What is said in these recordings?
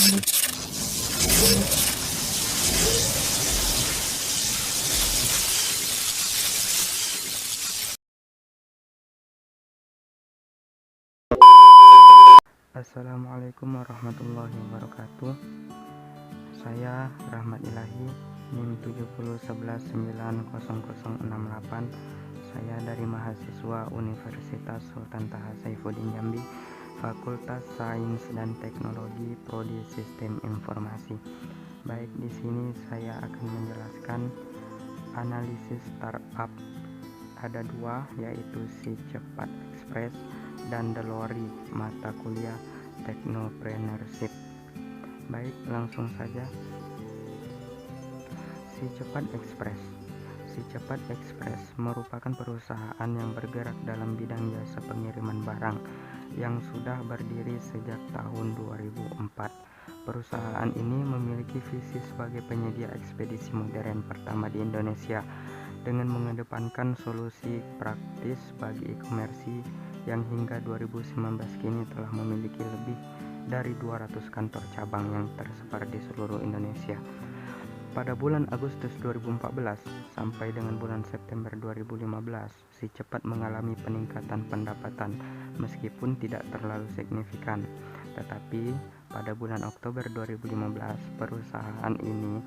Assalamualaikum warahmatullahi wabarakatuh. Saya Rahmat Ilahi, NIM 7011900068. Saya dari mahasiswa Universitas Sultan Taha Saifuddin Jambi, Fakultas Sains dan Teknologi Prodi Sistem Informasi. Baik, di sini saya akan menjelaskan analisis startup. Ada dua, yaitu Si Cepat Express dan Delory, mata kuliah Technopreneurship. Baik, langsung saja. Si Cepat Express. Si Cepat Express merupakan perusahaan yang bergerak dalam bidang jasa pengiriman barang yang sudah berdiri sejak tahun 2004. Perusahaan ini memiliki visi sebagai penyedia ekspedisi modern pertama di Indonesia dengan mengedepankan solusi praktis bagi e-commerce yang hingga 2019 kini telah memiliki lebih dari 200 kantor cabang yang tersebar di seluruh Indonesia. Pada bulan Agustus 2014 sampai dengan bulan September 2015, Si Cepat mengalami peningkatan pendapatan meskipun tidak terlalu signifikan. Tetapi pada bulan Oktober 2015, perusahaan ini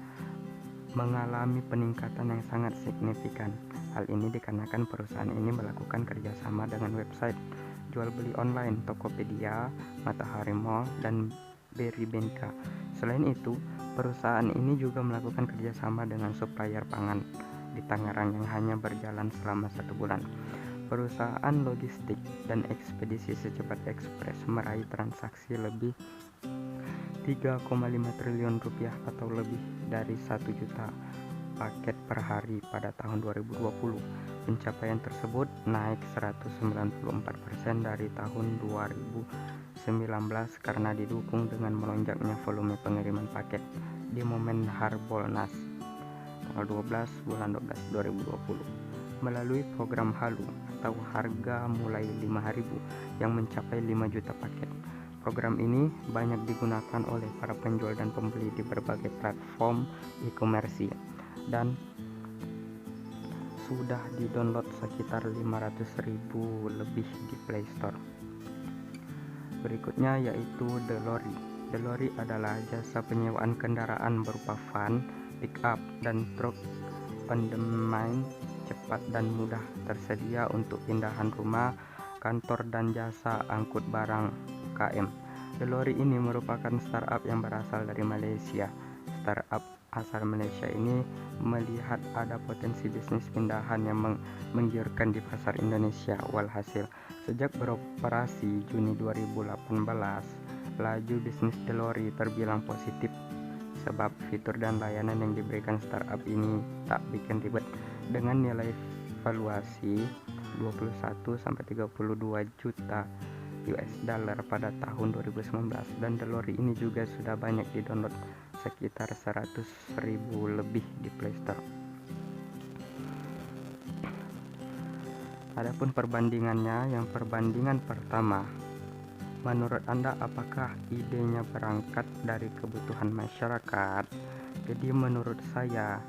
mengalami peningkatan yang sangat signifikan. Hal ini dikarenakan perusahaan ini melakukan kerjasama dengan website jual beli online Tokopedia, Matahari Mall, dan Berrybenka. Selain itu, perusahaan ini juga melakukan kerjasama dengan supplier pangan di Tangerang yang hanya berjalan selama 1 bulan. Perusahaan logistik dan ekspedisi Si Cepat Express meraih transaksi lebih 3,5 triliun rupiah atau lebih dari 1 juta paket per hari pada tahun 2020. Pencapaian tersebut naik 194% dari tahun 2019 karena didukung dengan melonjaknya volume pengiriman paket di momen Harbolnas tanggal 12 bulan 12 2020 melalui program Halu atau harga mulai 5.000 yang mencapai 5 juta paket. Program ini banyak digunakan oleh para penjual dan pembeli di berbagai platform e-commerce dan sudah di-download sekitar 500.000 lebih di Play Store. Berikutnya yaitu Delory. Delory adalah jasa penyewaan kendaraan berupa van, pick-up, dan truk on demand cepat dan mudah, tersedia untuk pindahan rumah, kantor, dan jasa angkut barang UKM. Delory ini merupakan startup yang berasal dari Malaysia. Startup asal Malaysia ini melihat ada potensi bisnis pindahan yang menggiurkan di pasar Indonesia. Walhasil, sejak beroperasi Juni 2018, laju bisnis Delory terbilang positif sebab fitur dan layanan yang diberikan startup ini tak bikin ribet. Dengan nilai valuasi 21-32 juta US dollar pada tahun 2019, dan Delory ini juga sudah banyak di-download sekitar 100.000 lebih di Play Store. Adapun perbandingannya, yang perbandingan pertama, menurut Anda apakah idenya berangkat dari kebutuhan masyarakat? Jadi menurut saya,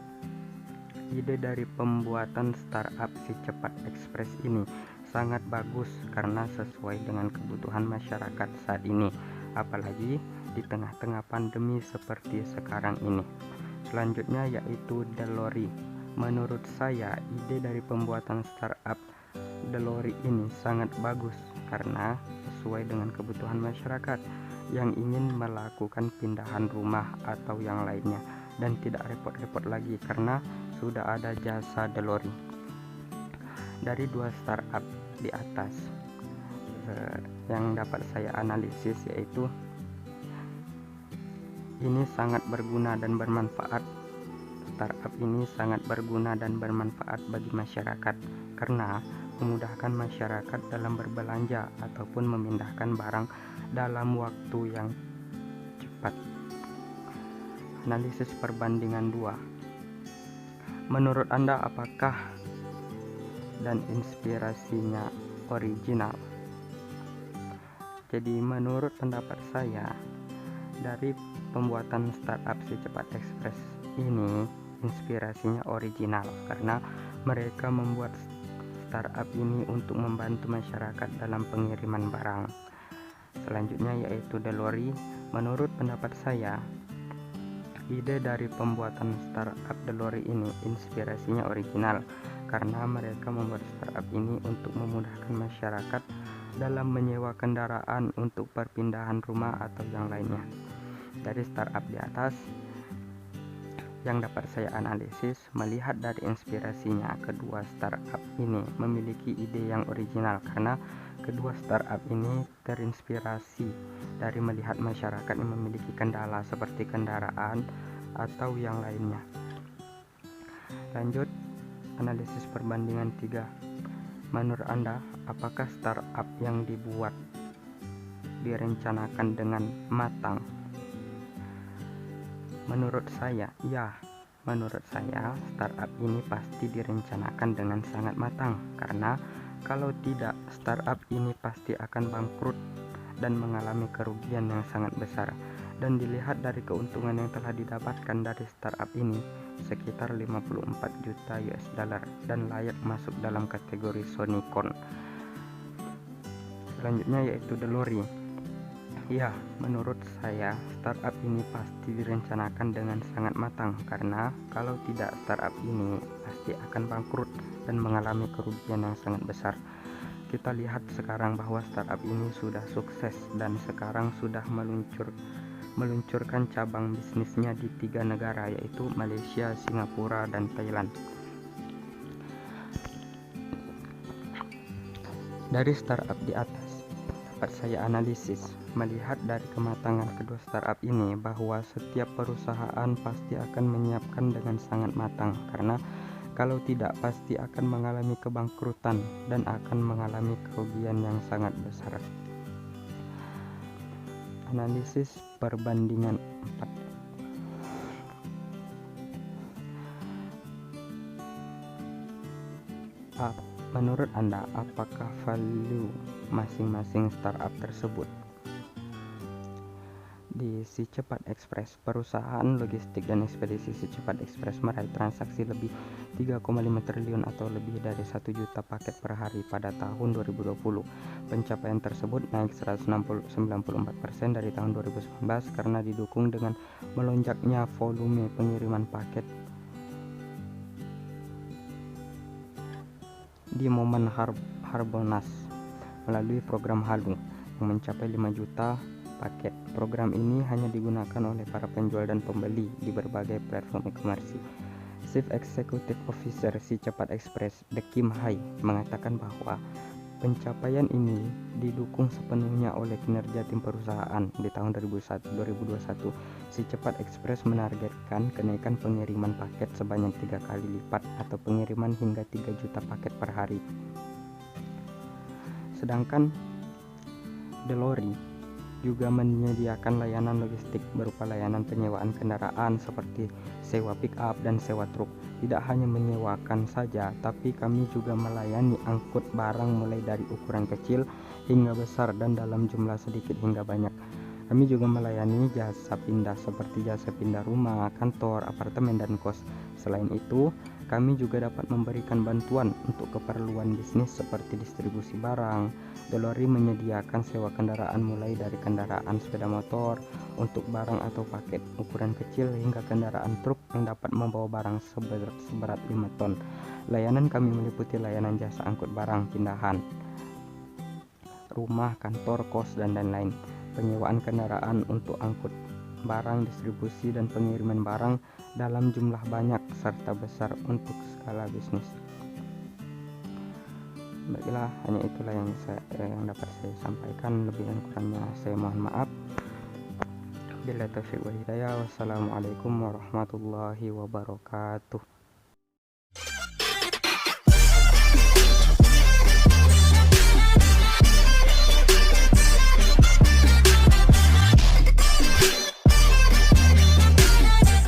ide dari pembuatan startup Si Cepat Express ini sangat bagus karena sesuai dengan kebutuhan masyarakat saat ini, apalagi di tengah-tengah pandemi seperti sekarang ini. Selanjutnya yaitu Delory. Menurut saya, ide dari pembuatan startup Delory ini sangat bagus karena sesuai dengan kebutuhan masyarakat yang ingin melakukan pindahan rumah atau yang lainnya dan tidak repot-repot lagi karena sudah ada jasa Delory. Dari dua startup di atas yang dapat saya analisis, yaitu ini sangat berguna dan bermanfaat. Startup ini sangat berguna dan bermanfaat bagi masyarakat karena memudahkan masyarakat dalam berbelanja ataupun memindahkan barang dalam waktu yang cepat. Analisis perbandingan 2. Menurut Anda apakah dan inspirasinya original? Jadi menurut pendapat saya, Dari pembuatan startup Si Cepat Express ini inspirasinya original karena mereka membuat startup ini untuk membantu masyarakat dalam pengiriman barang. Selanjutnya yaitu Delory. Menurut pendapat saya, ide dari pembuatan startup Delory ini inspirasinya original karena mereka membuat startup ini untuk memudahkan masyarakat dalam menyewa kendaraan untuk perpindahan rumah atau yang lainnya. Dari startup di atas yang dapat saya analisis, melihat dari inspirasinya, kedua startup ini memiliki ide yang original karena kedua startup ini terinspirasi dari melihat masyarakat yang memiliki kendala seperti kendaraan atau yang lainnya. Lanjut, analisis perbandingan 3. Menurut Anda, apakah startup yang dibuat direncanakan dengan matang? Menurut saya, ya. Menurut saya, startup ini pasti direncanakan dengan sangat matang karena kalau tidak, startup ini pasti akan bangkrut dan mengalami kerugian yang sangat besar. Dan dilihat dari keuntungan yang telah didapatkan dari startup ini, sekitar 54 juta US dollar dan layak masuk dalam kategori Sonicorn. Selanjutnya yaitu Delory. Ya, menurut saya startup ini pasti direncanakan dengan sangat matang karena kalau tidak, startup ini pasti akan bangkrut dan mengalami kerugian yang sangat besar. Kita lihat sekarang bahwa startup ini sudah sukses dan sekarang sudah meluncurkan cabang bisnisnya di 3 negara yaitu Malaysia, Singapura, dan Thailand. Dari startup di atas dapat saya analisis, melihat dari kematangan kedua startup ini bahwa setiap perusahaan pasti akan menyiapkan dengan sangat matang karena kalau tidak pasti akan mengalami kebangkrutan dan akan mengalami kerugian yang sangat besar. Analisis perbandingan 4. Menurut Anda, apakah value masing-masing startup tersebut? Di Si Cepat Express, perusahaan logistik dan ekspedisi Si Cepat Express meraih transaksi lebih 3,5 triliun atau lebih dari 1 juta paket per hari pada tahun 2020. Pencapaian tersebut naik 194% dari tahun 2019 karena didukung dengan melonjaknya volume pengiriman paket di momen Harbolnas melalui program Halu yang mencapai 5 juta paket. Program ini hanya digunakan oleh para penjual dan pembeli di berbagai platform e-commerce. Chief Executive Officer Si Cepat Express, The Kim Hai, mengatakan bahwa pencapaian ini didukung sepenuhnya oleh kinerja tim perusahaan. Di tahun 2021, Si Cepat Express menargetkan kenaikan pengiriman paket sebanyak 3 kali lipat atau pengiriman hingga 3 juta paket per hari. Sedangkan Delory juga menyediakan layanan logistik berupa layanan penyewaan kendaraan seperti sewa pick up dan sewa truk. Tidak hanya menyewakan saja, tapi kami juga melayani angkut barang mulai dari ukuran kecil hingga besar dan dalam jumlah sedikit hingga banyak. Kami juga melayani jasa pindah seperti jasa pindah rumah, kantor, apartemen, dan kos. Selain itu, kami juga dapat memberikan bantuan untuk keperluan bisnis seperti distribusi barang. Delory menyediakan sewa kendaraan mulai dari kendaraan sepeda motor untuk barang atau paket ukuran kecil hingga kendaraan truk yang dapat membawa barang seberat 5 ton. Layanan kami meliputi layanan jasa angkut barang pindahan rumah, kantor, kos, dan lain-lain. Penyewaan kendaraan untuk angkut barang, distribusi, dan pengiriman barang dalam jumlah banyak serta besar untuk skala bisnis. Baiklah, hanya itulah yang dapat saya sampaikan. Lebih dan kurangnya saya mohon maaf. Bila taufiq wal hidayah. Wassalamualaikum warahmatullahi wabarakatuh.